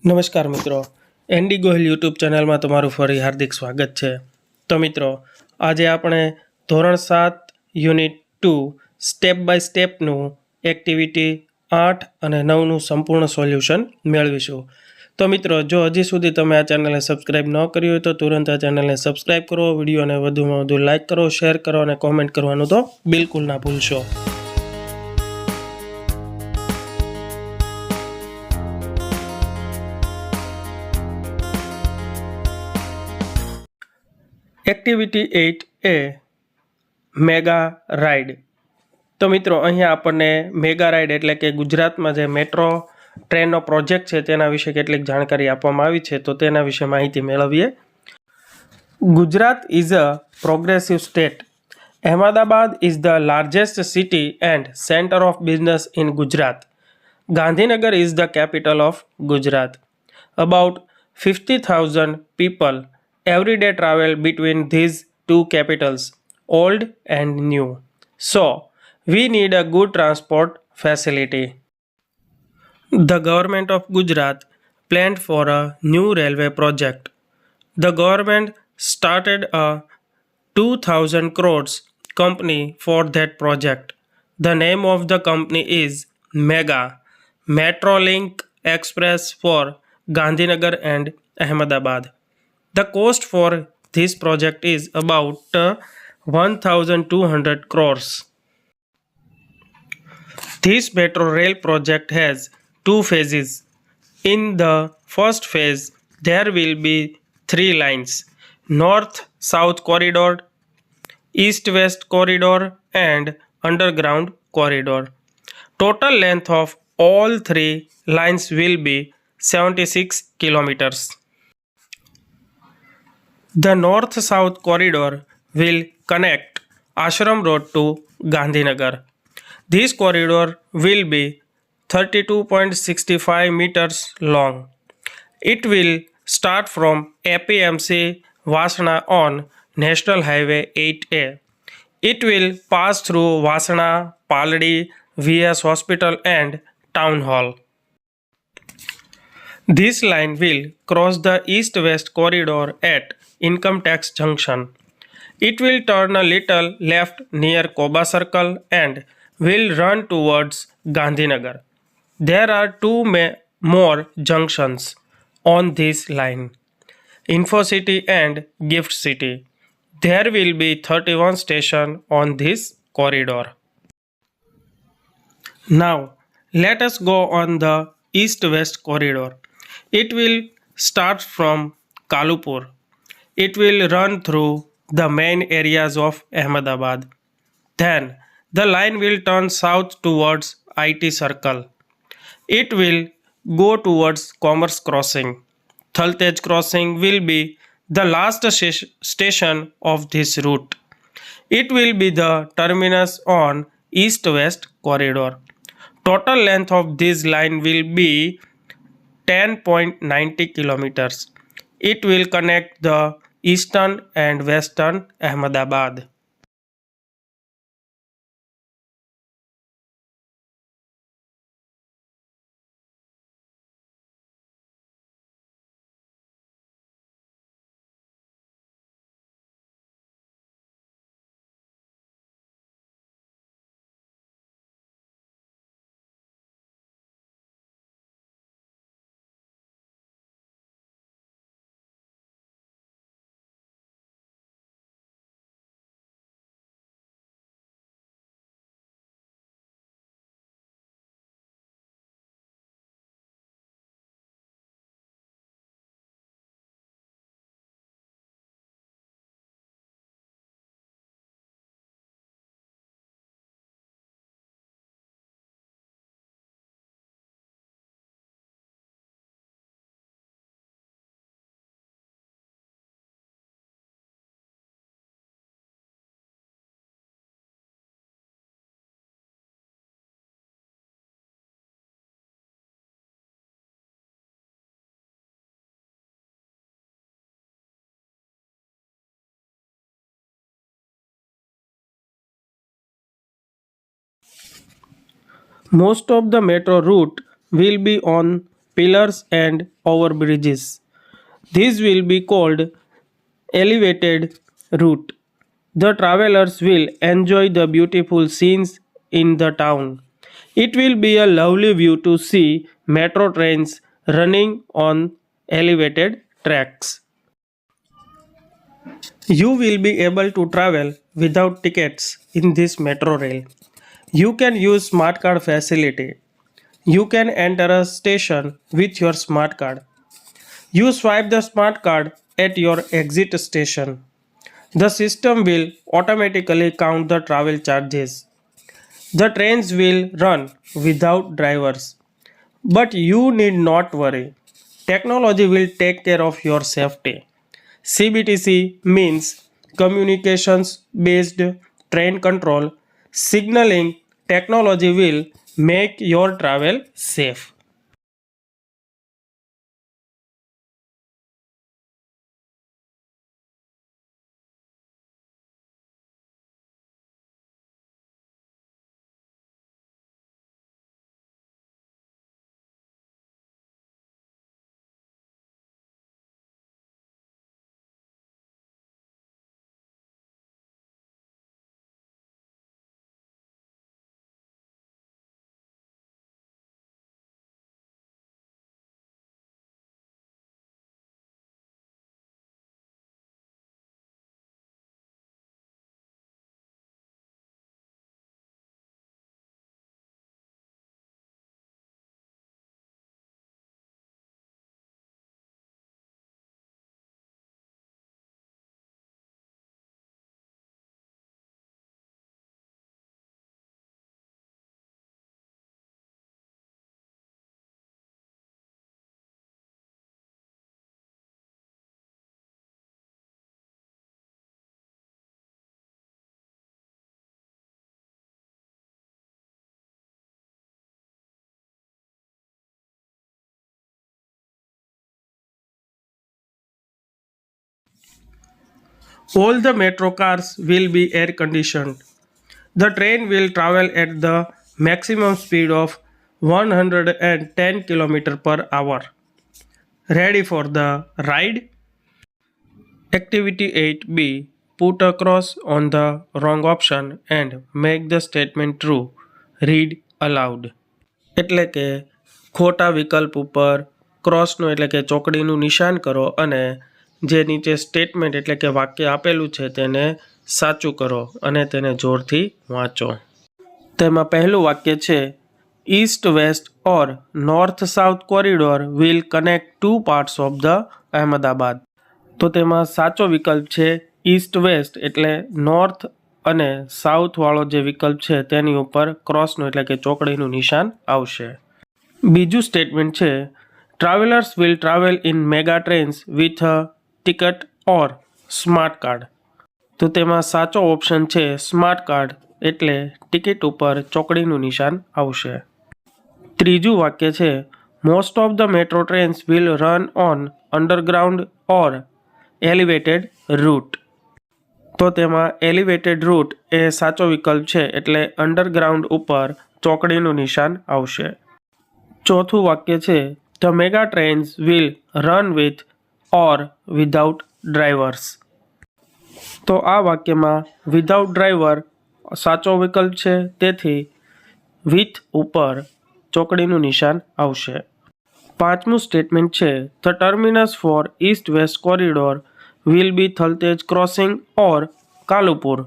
નમસ્કાર મિત્રો, ND Gohil YouTube ચેનલમાં તમારું ફરી હાર્દિક સ્વાગત છે. તો મિત્રો, આજે આપણે ધોરણ 7 યુનિટ 2 સ્ટેપ બાય સ્ટેપનું એક્ટિવિટી 8 અને 9નું સંપૂર્ણ સોલ્યુશન મેળવીશું. તો મિત્રો, જો હજી સુધી તમે આ ચેનલને સબસ્ક્રાઈબ ન કરી હોય તો તુરંત આ ચેનલને સબસ્ક્રાઈબ કરો, વિડીયોને વધુમાં વધુ લાઇક કરો, શેર કરો અને કોમેન્ટ કરવાનું તો બિલકુલ ના ભૂલશો. એક્ટિવિટી 8 એ મેગા રાઇડ. તો મિત્રો, અહીંયા આપણને મેગા રાઇડ એટલે કે ગુજરાતમાં જે મેટ્રો ટ્રેનનો પ્રોજેક્ટ છે તેના વિશે કેટલીક જાણકારી આપવામાં આવી છે, તો તેના વિશે માહિતી મેળવીએ. Gujarat is a progressive state. Ahmedabad is the largest city and center of business in Gujarat. Gandhinagar is the capital of Gujarat. About 50,000 people every day travel between these two capitals, old and new. So, we need a good transport facility. The government of Gujarat planned for a new railway project. The government started a 2,000 crores company for that project. The name of the company is Mega Metrolink Express for Gandhinagar and Ahmedabad. The cost for this project is about 1,200 crores. This metro rail project has two phases. In the first phase, there will be three lines: North-South corridor, East-West corridor, and underground corridor. Total length of all three lines will be 76 kilometers. The North-South corridor will connect Ashram Road to Gandhinagar. This corridor will be 32.65 meters long. It will start from APMC Vasana on National Highway 8A. It will pass through Vasana, Paladi, VS Hospital and Town Hall. This line will cross the East-West corridor at Income Tax Junction. It will turn a little left near Koba Circle and will run towards Gandhinagar. There are two more junctions on this line: Info City and Gift City. There will be 31 stations on this corridor. Now, let us go on the East-West corridor. It will start from Kalupur. It will run through the main areas of Ahmedabad. Then, the line will turn south towards IT Circle. It will go towards Commerce Crossing. Thaltej Crossing will be the last station of this route. It will be the terminus on East-West corridor. Total length of this line will be 10.90 kilometers. It will connect the eastern and western Ahmedabad. Most of the metro route will be on pillars and overbridges. These will be called elevated route. The travelers will enjoy the beautiful scenes in the town. It will be a lovely view to see metro trains running on elevated tracks. You will be able to travel without tickets in this metro rail. You can use smart card facility. You can enter a station with your smart card. You swipe the smart card at your exit station. The system will automatically count the travel charges. The trains will run without drivers. But you need not worry. Technology will take care of your safety. CBTC means communications based train control. Signaling technology will make your travel safe. All the metro cars will be air conditioned. The train will travel at the maximum speed of 110 km per hour. Ready for the ride? Activity 8B. Put a cross on the wrong option and make the statement true. Read aloud. એટલે કે ખોટા વિકલ્પ ઉપર ક્રોસનું એટલે કે ચોકડીનું નિશાન કરો અને જે નીચે સ્ટેટમેન્ટ એટલે કે વાક્ય આપેલું છે તેને સાચું કરો અને તેને જોરથી વાંચો. તેમાં પહેલું વાક્ય છે east west or north south corridor will connect two parts of the Ahmedabad. તો તેમાં સાચો વિકલ્પ છે ઈસ્ટ વેસ્ટ એટલે નોર્થ અને સાઉથવાળો જે વિકલ્પ છે તેની ઉપર ક્રોસનું એટલે કે ચોકડીનું નિશાન આવશે. બીજું સ્ટેટમેન્ટ છે travellers will travel in mega trains with a ticket or smart card. તો તેમાં સાચો ઓપ્શન છે સ્માર્ટ કાર્ડ એટલે ટિકિટ ઉપર ચોકડીનું નિશાન આવશે. ત્રીજું વાક્ય છે most of the metro trains will run on underground or elevated route. તો તેમાં એલિવેટેડ રૂટ એ સાચો વિકલ્પ છે એટલે અંડરગ્રાઉન્ડ ઉપર ચોકડીનું નિશાન આવશે. ચોથું વાક્ય છે the mega trains will run with or without drivers. તો આ વાક્યમાં વિધાઉટ ડ્રાઈવર સાચો વિકલ્પ છે તેથી વિથ ઉપર ચોકડીનું નિશાન આવશે. પાંચમું સ્ટેટમેન્ટ છે the terminus for east west corridor will be Thaltej crossing or Kalupur.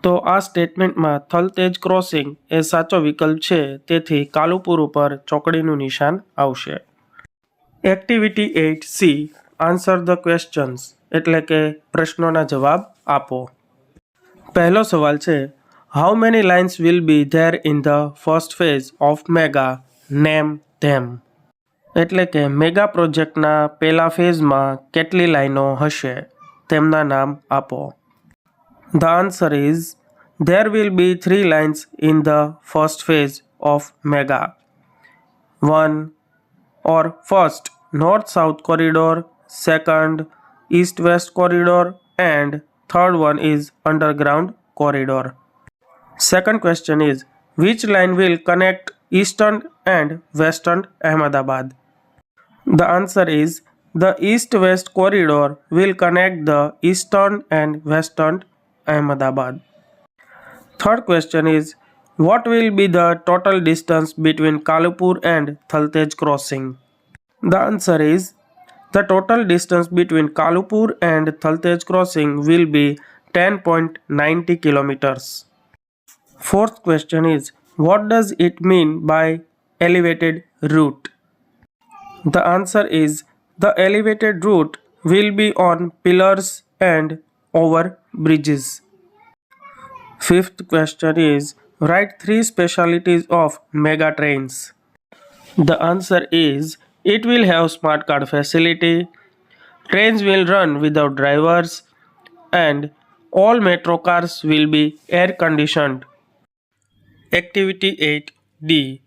તો આ સ્ટેટમેન્ટમાં થલતેજ ક્રોસિંગ એ સાચો વિકલ્પ છે તેથી કાલુપુર ઉપર ચોકડીનું નિશાન આવશે. Activity 8C answer the questions એટલે કે પ્રશ્નોના જવાબ આપો. પહેલો સવાલ છે how many lines will be there in the first phase of mega name them. એટલે કે મેગા પ્રોજેક્ટના પહેલા ફેઝમાં કેટલી લાઈનો હશે તેમના નામ આપો. The answer is there will be 3 lines in the first phase of mega. 1 or first north south corridor, second east west corridor and third one is underground corridor. Second question is which line will connect eastern and western Ahmedabad. The answer is the east-west corridor will connect the eastern and western Ahmedabad. Third question is what will be the total distance between Kalupur and Thaltej crossing? The answer is the total distance between Kalupur and Thaltej crossing will be 10.90 kilometers. Fourth question is what does it mean by elevated route? The answer is the elevated route will be on pillars and over bridges. Fifth question is write three specialities of mega trains. The answer is it will have smart card facility, trains will run without drivers, and all metro cars will be air conditioned. Activity 8D.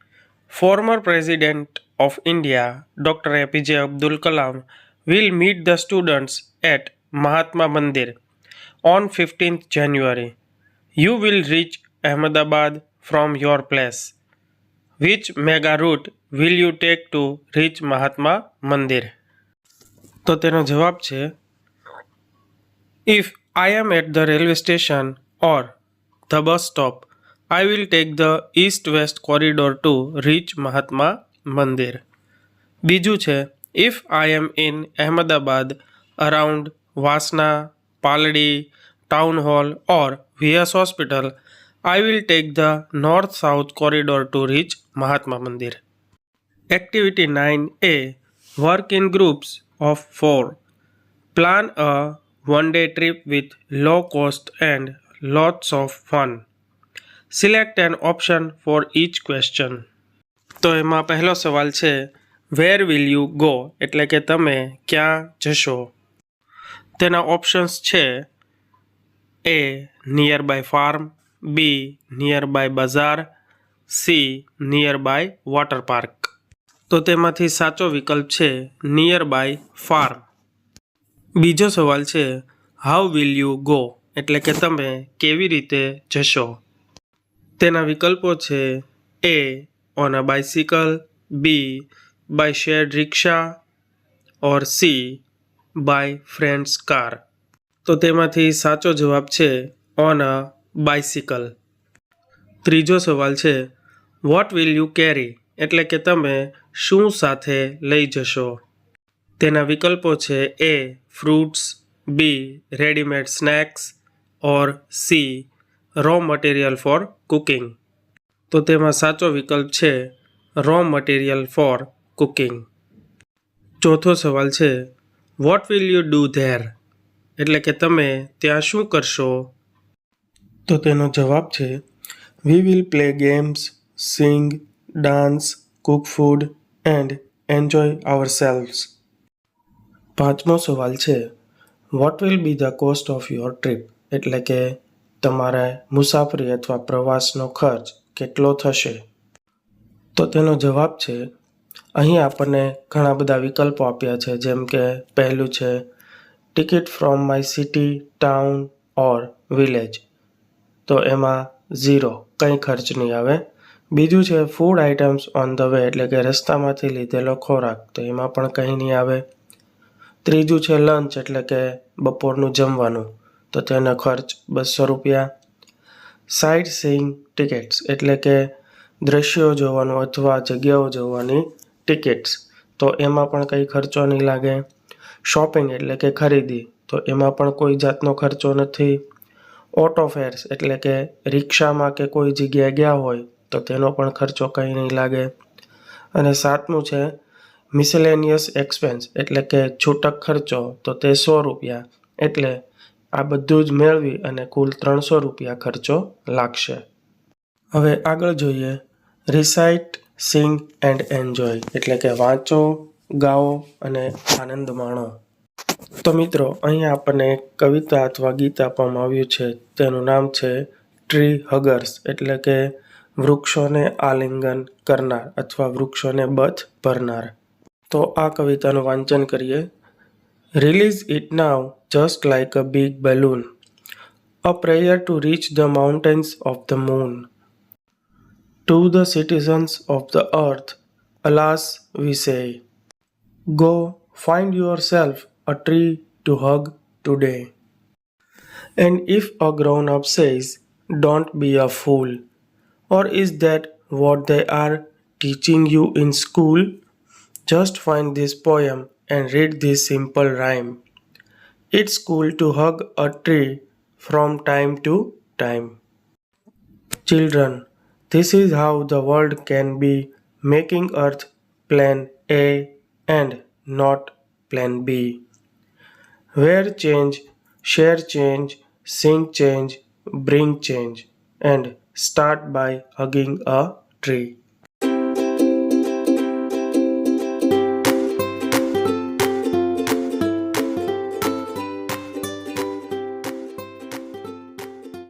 Former President of India Dr. APJ Abdul Kalam will meet the students at Mahatma Mandir on 15th January. You will reach Ahmedabad from your place. Which mega route will you take to reach Mahatma Mandir? તો તેનો જવાબ છે If I am at the railway station or the bus stop, I will take the east-west corridor to reach Mahatma Mandir. બીજું છે If I am in Ahmedabad around Vasna, Paladi, Town Hall or VS Hospital, I will take the north-south corridor to reach Mahatma Mandir. Activity 9A. Work in groups of 4. Plan a one-day trip with low cost and lots of fun. Select an option for each question. તો એમાં પહેલો સવાલ છે Where will you go? એટલે કે તમે ક્યાં જશો? તેના ઓપ્શન્સ છે A. Nearby farm, B. Nearby bazaar, C. Nearby water park. તો તેમાંથી સાચો વિકલ્પ છે Nearby farm. બીજો સવાલ છે How will you go? એટલે કે તમે કેવી રીતે જશો? તેના વિકલ્પો છે A. On a bicycle, B. By shared rickshaw or C. By friend's car. તો તેમાંથી સાચો જવાબ છે On a bicycle. ત્રીજો સવાલ છે What will you carry? એટલે કે તમે શું સાથે લઈ જશો? તેના વિકલ્પો છે A. Fruits, B. Ready-made snacks or C. Raw material for cooking. તો તેમાં સાચો વિકલ્પ છે Raw material for cooking. ચોથો સવાલ છે What will you do there? એટલે કે તમે ત્યાં શું કરશો? તો તેનો જવાબ છે We will play games, sing, dance, cook food and enjoy ourselves. પાંચમો સવાલ છે What will be the cost of your trip? એટલે કે તમારા મુસાફરી અથવા પ્રવાસનો ખર્ચ કેટલો થશે? તો તેનો જવાબ છે અહીં આપણને ઘણા બધા વિકલ્પો આપ્યા છે જેમ કે પહેલું છે ticket from my city, town or village. તો એમાં 0 કંઈ ખર્ચ નહીં આવે. બીજું છે food items on the way એટલે કે રસ્તામાંથી લીધેલો ખોરાક, તો એમાં પણ કંઈ નહીં આવે. ત્રીજું છે લંચ એટલે કે બપોરનું જમવાનું, તો તેનો ખર્ચ 200 રૂપિયા. સાઇટ સીઈંગ ટિકિટ્સ એટલે કે દ્રશ્યો જોવાનું અથવા જગ્યાઓ જોવાની ટિકિટ્સ, તો એમાં પણ કંઈ ખર્ચો નહીં લાગે. શોપિંગ એટલે કે ખરીદી, તો એમાં પણ કોઈ જાતનો ખર્ચો નથી. ઓટો ફેર્સ એટલે કે રિક્ષામાં કે કોઈ જગ્યાએ ગયા હોય તો તેનો પણ ખર્ચો કંઈ નહીં લાગે. અને સાતમું છે મિસેલેનિયસ એક્સપેન્સ એટલે કે છૂટક ખર્ચો, તો તે 100 રૂપિયા. એટલે આ બધું જ મેળવી અને કુલ 300 રૂપિયા ખર્ચો લાગશે. હવે આગળ જોઈએ રિસાઇટ, સિંગ એન્ડ એન્જોય એટલે કે વાંચો, ગાઓ અને આનંદ માણો. તો મિત્રો અહીંયા આપણને એક કવિતા અથવા ગીત આપવામાં આવ્યું છે, તેનું નામ છે ટ્રી હગર્સ એટલે કે વૃક્ષોને આલિંગન કરનાર અથવા વૃક્ષોને બથ ભરનાર. તો આ કવિતાનું વાંચન કરીએ. Release it now just like a big balloon, a prayer to reach the mountains of the moon. To the citizens of the earth, alas we say, Go find yourself a tree to hug today. And if a grown up says, don't be a fool, or is that what they are teaching you in school? Just find this poem and read this simple rhyme. It's cool to hug a tree from time to time. Children, this is how the world can be making Earth plan A and not plan B. Where change, share change, sing change, bring change, and start by hugging a tree.